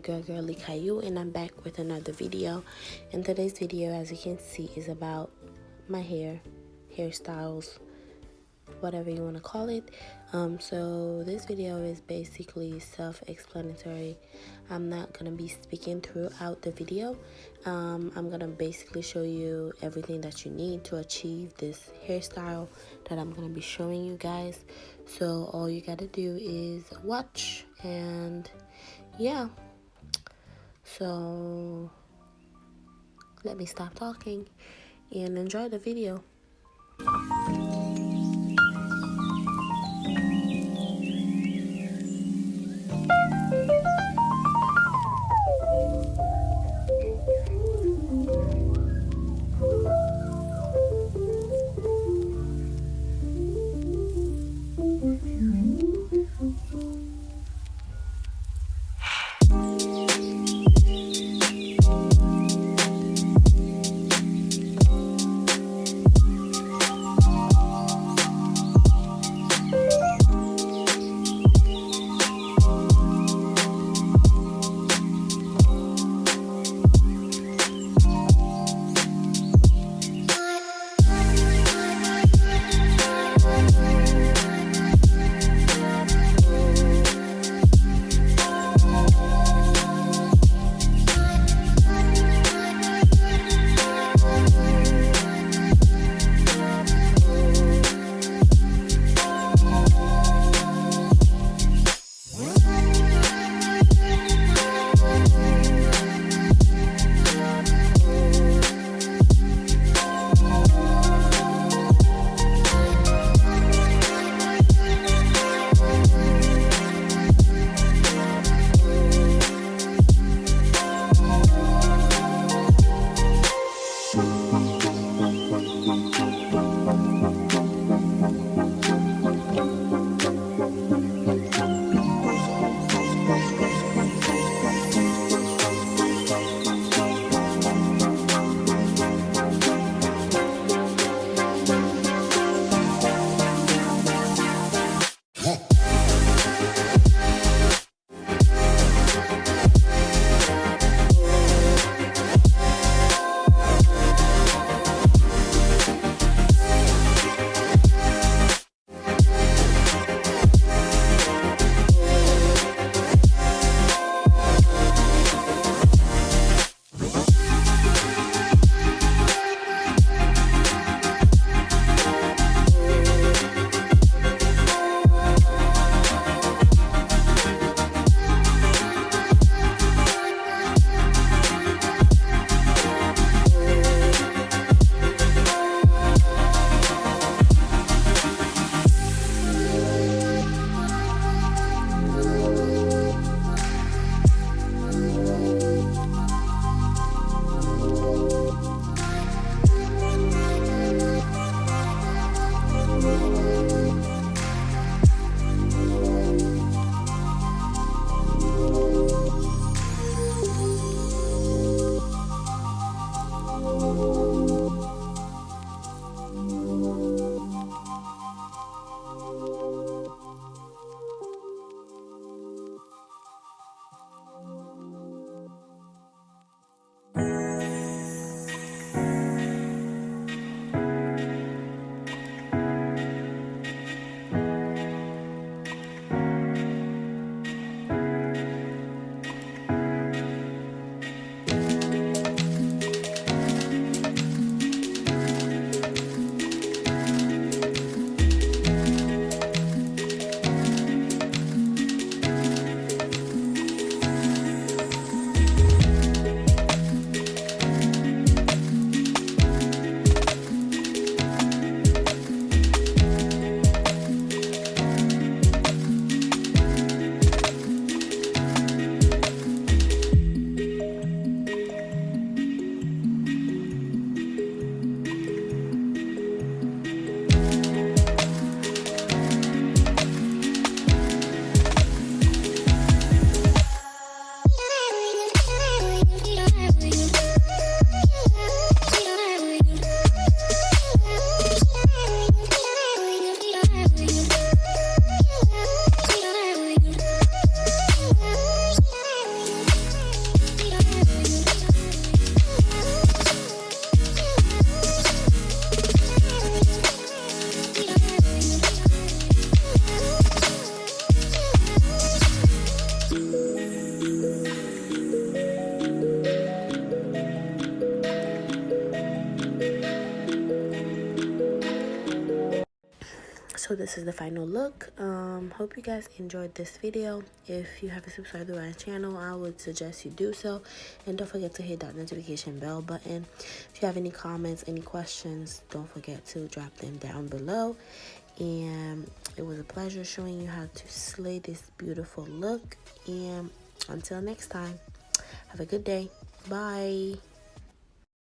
girl Girly Caillou, and I'm back with another video. And today's video, as you can see, is about my hairstyles, whatever you want to call it. So this video is basically self-explanatory. I'm not gonna be speaking throughout the video. I'm gonna basically show you everything that you need to achieve this hairstyle that I'm gonna be showing you guys. So all you gotta do is watch, and yeah, so let me stop talking and enjoy the video. So this is the final look. Hope you guys enjoyed this video. If you haven't subscribed to my channel, I would suggest you do so, and don't forget to hit that notification bell button. If you have any comments, any questions, don't forget to drop them down below. And it was a pleasure showing you how to slay this beautiful look, and until next time, have a good day. Bye.